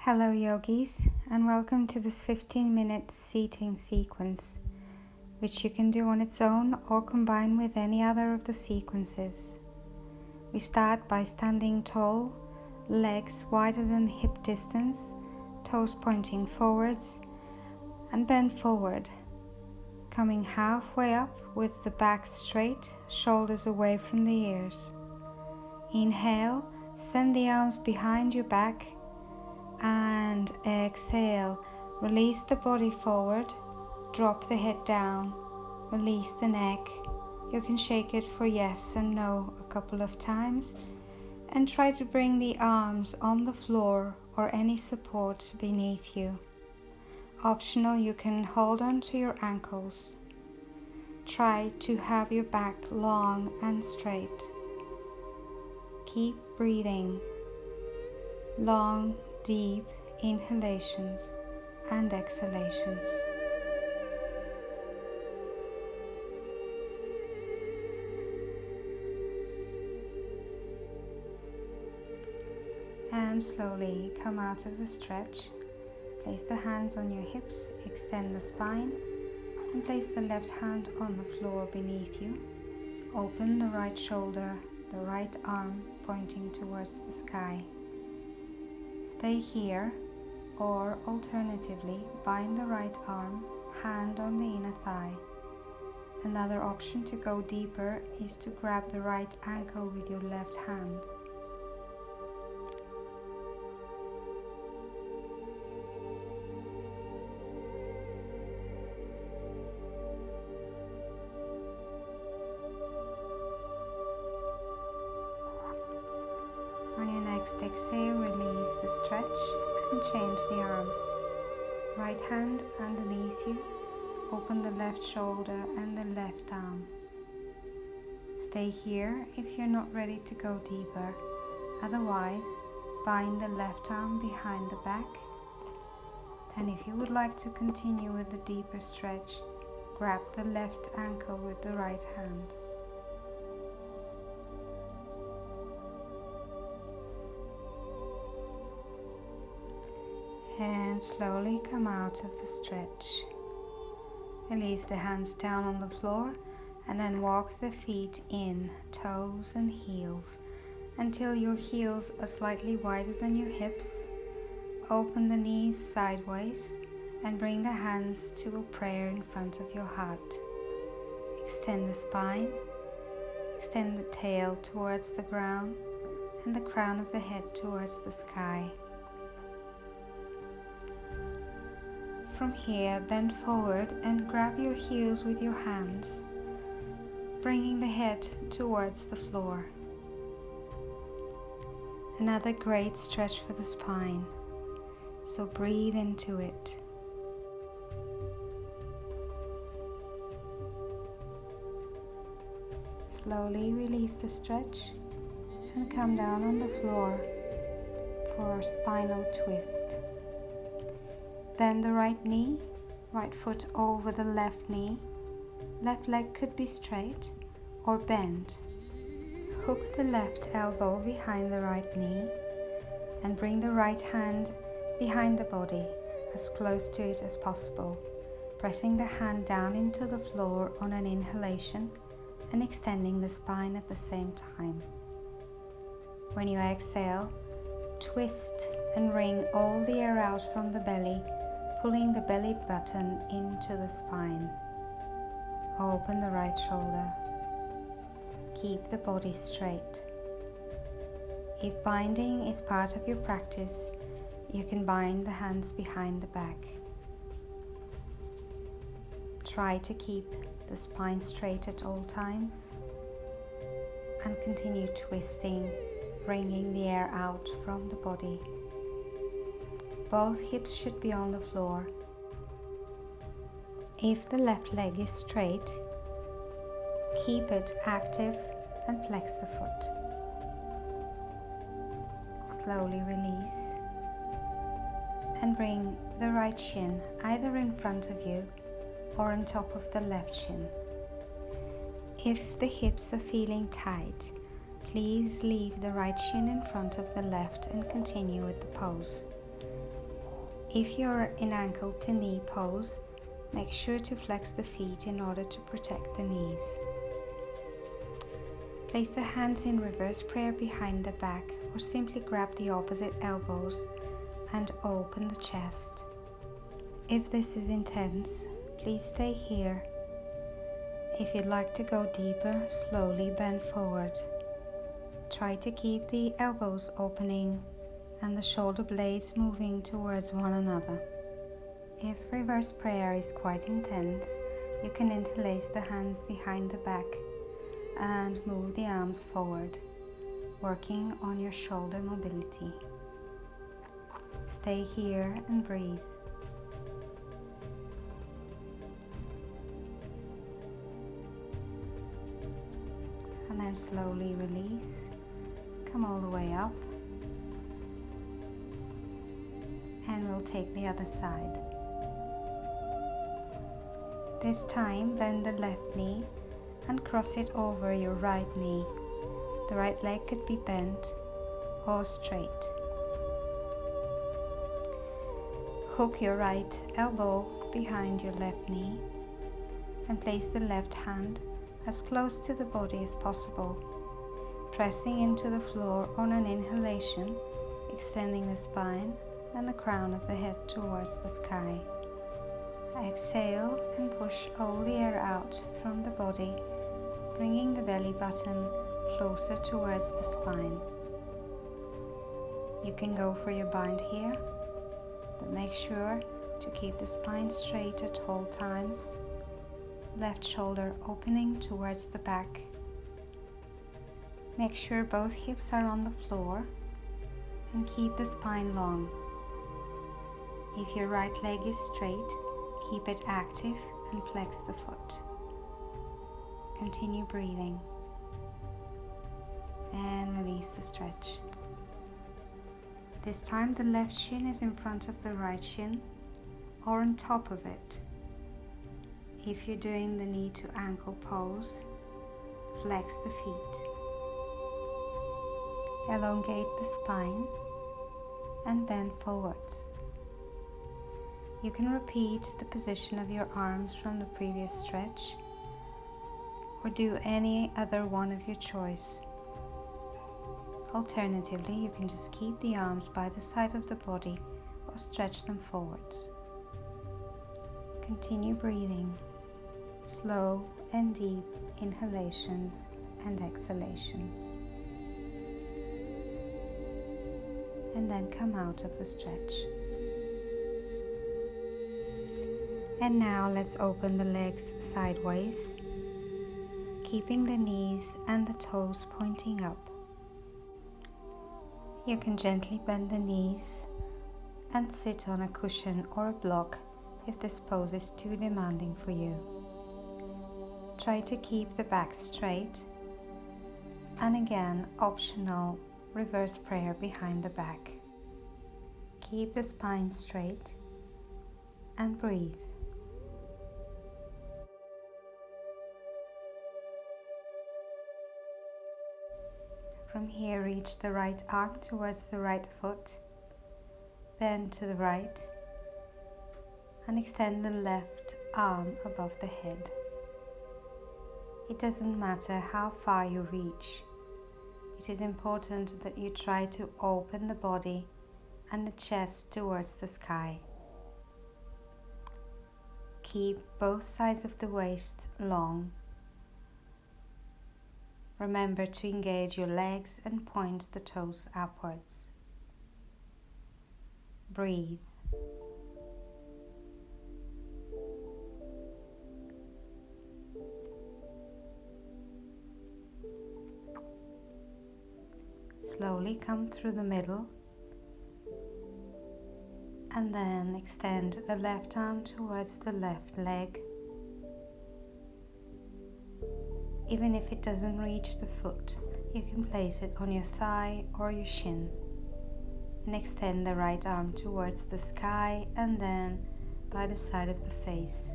Hello yogis, and welcome to this 15-minute seating sequence, which you can do on its own or combine with any other of the sequences. We start by standing tall, legs wider than hip distance, toes pointing forwards, and bend forward, coming halfway up with the back straight, shoulders away from the ears. Inhale, send the arms behind your back, and exhale, release the body forward, drop the head down, release the neck. You can shake it for yes and no a couple of times and try to bring the arms on the floor or any support beneath you. Optional, you can hold on to your ankles. Try to have your back long and straight. Keep breathing. Long, deep inhalations and exhalations. And slowly come out of the stretch. Place the hands on your hips, extend the spine, and place the left hand on the floor beneath you. Open the right shoulder, the right arm pointing towards the sky. Stay here, or alternatively, bind the right arm, hand on the inner thigh. Another option to go deeper is to grab the right ankle with your left hand. On your next exhale, release the stretch and change the arms. Right hand underneath you, open the left shoulder and the left arm. Stay here if you're not ready to go deeper. Otherwise, bind the left arm behind the back. And if you would like to continue with the deeper stretch, grab the left ankle with the right hand. And slowly come out of the stretch. Release the hands down on the floor and then walk the feet in, toes and heels, until your heels are slightly wider than your hips. Open the knees sideways and bring the hands to a prayer in front of your heart. Extend the spine, extend the tail towards the ground and the crown of the head towards the sky. From here, bend forward and grab your heels with your hands, bringing the head towards the floor. Another great stretch for the spine, so breathe into it. Slowly release the stretch and come down on the floor for a spinal twist. Bend the right knee, right foot over the left knee. Left leg could be straight or bent. Hook the left elbow behind the right knee and bring the right hand behind the body as close to it as possible, pressing the hand down into the floor on an inhalation and extending the spine at the same time. When you exhale, twist and wring all the air out from the belly, pulling the belly button into the spine. Open the right shoulder. Keep the body straight. If binding is part of your practice, you can bind the hands behind the back. Try to keep the spine straight at all times and continue twisting, bringing the air out from the body. Both hips should be on the floor. If the left leg is straight, keep it active and flex the foot. Slowly release and bring the right shin either in front of you or on top of the left shin. If the hips are feeling tight, please leave the right shin in front of the left and continue with the pose. If you're in ankle to knee pose, make sure to flex the feet in order to protect the knees. Place the hands in reverse prayer behind the back, or simply grab the opposite elbows and open the chest. If this is intense, please stay here. If you'd like to go deeper, slowly bend forward. Try to keep the elbows opening and the shoulder blades moving towards one another. If reverse prayer is quite intense, you can interlace the hands behind the back and move the arms forward, working on your shoulder mobility. Stay here and breathe. And then slowly release. Come all the way up. And we'll take the other side. This time, bend the left knee and cross it over your right knee. The right leg could be bent or straight. Hook your right elbow behind your left knee and place the left hand as close to the body as possible, pressing into the floor on an inhalation, extending the spine and the crown of the head towards the sky. Exhale and push all the air out from the body, bringing the belly button closer towards the spine. You can go for your bind here, but make sure to keep the spine straight at all times. Left shoulder opening towards the back. Make sure both hips are on the floor and keep the spine long. If your right leg is straight, keep it active and flex the foot. Continue breathing and release the stretch. This time the left shin is in front of the right shin or on top of it. If you're doing the knee to ankle pose, flex the feet. Elongate the spine and bend forwards. You can repeat the position of your arms from the previous stretch or do any other one of your choice. Alternatively, you can just keep the arms by the side of the body or stretch them forwards. Continue breathing, slow and deep inhalations and exhalations. And then come out of the stretch. And now let's open the legs sideways, keeping the knees and the toes pointing up. You can gently bend the knees and sit on a cushion or a block if this pose is too demanding for you. Try to keep the back straight, and again, optional, reverse prayer behind the back. Keep the spine straight and breathe. From here, reach the right arm towards the right foot, bend to the right, and extend the left arm above the head. It doesn't matter how far you reach. It is important that you try to open the body and the chest towards the sky. Keep both sides of the waist long. Remember to engage your legs and point the toes upwards. Breathe. Slowly come through the middle and then extend the left arm towards the left leg. Even if it doesn't reach the foot, you can place it on your thigh or your shin. And extend the right arm towards the sky and then by the side of the face.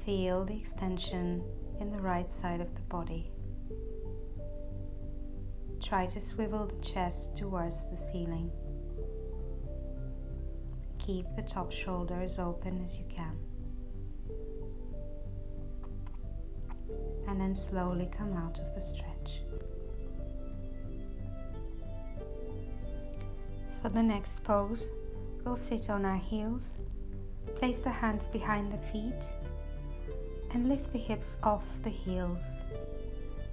Feel the extension in the right side of the body. Try to swivel the chest towards the ceiling. keep the top shoulder as open as you can. And then slowly come out of the stretch. For the next pose, we'll sit on our heels, place the hands behind the feet, and lift the hips off the heels.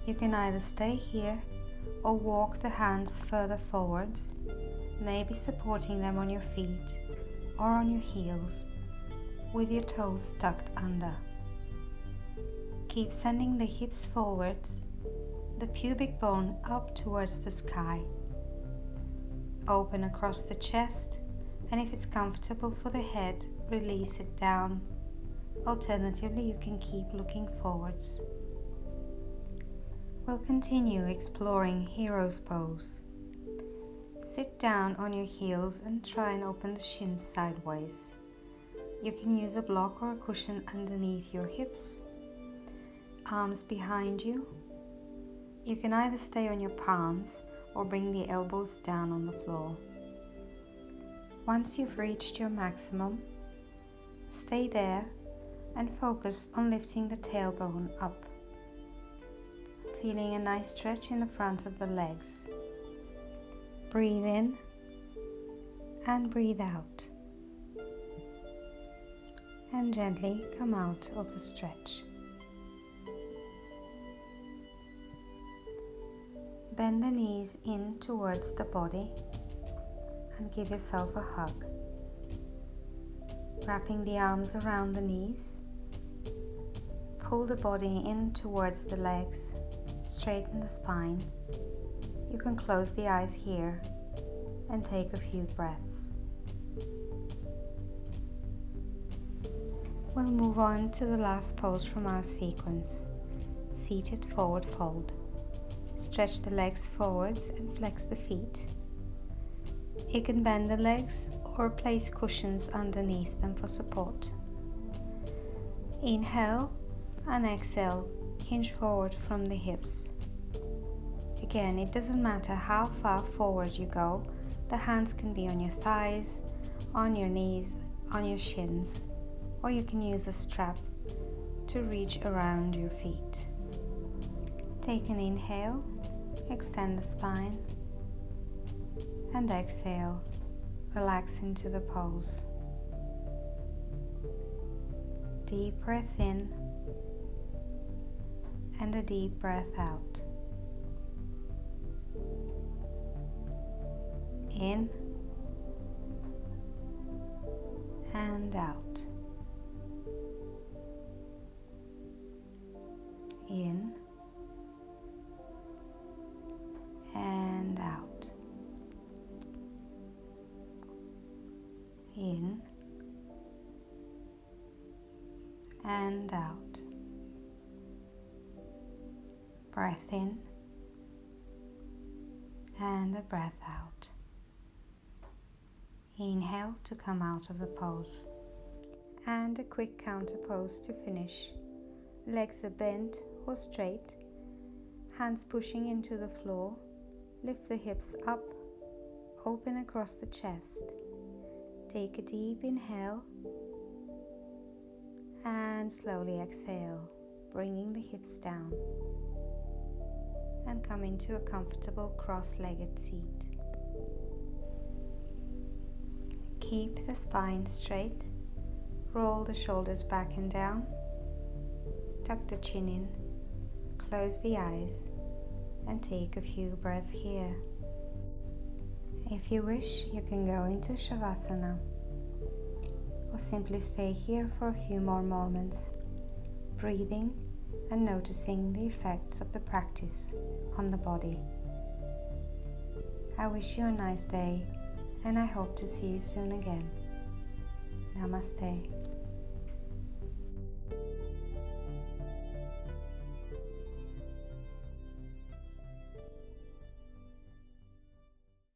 You can either stay here or walk the hands further forwards, maybe supporting them on your feet or on your heels with your toes tucked under. Keep sending the hips forwards, the pubic bone up towards the sky. Open across the chest, and if it's comfortable for the head, release it down. Alternatively, you can keep looking forwards. We'll continue exploring Hero's Pose. Sit down on your heels and try and open the shins sideways. You can use a block or a cushion underneath your hips. Arms behind you. You can either stay on your palms or bring the elbows down on the floor. Once you've reached your maximum, stay there and focus on lifting the tailbone up, feeling a nice stretch in the front of the legs. Breathe in and breathe out, and gently come out of the stretch. Bend the knees in towards the body and give yourself a hug. Wrapping the arms around the knees, pull the body in towards the legs, straighten the spine. You can close the eyes here and take a few breaths. We'll move on to the last pose from our sequence, seated forward fold. Stretch the legs forwards and flex the feet. You can bend the legs or place cushions underneath them for support. Inhale and exhale, hinge forward from the hips. Again, it doesn't matter how far forward you go. The hands can be on your thighs, on your knees, on your shins, or you can use a strap to reach around your feet. Take an inhale, extend the spine, and exhale, relax into the pose. Deep breath in and a deep breath out. In and out. In and out. In and out. Breath in and a breath out. Inhale to come out of the pose. And a quick counter pose to finish. Legs are bent or straight, hands pushing into the floor. Lift the hips up, open across the chest. Take a deep inhale and slowly exhale, bringing the hips down. And come into a comfortable cross-legged seat. Keep the spine straight, roll the shoulders back and down, tuck the chin in, close the eyes, and take a few breaths here. If you wish, you can go into Shavasana, or simply stay here for a few more moments, breathing and noticing the effects of the practice on the body. I wish you a nice day, and I hope to see you soon again. Namaste.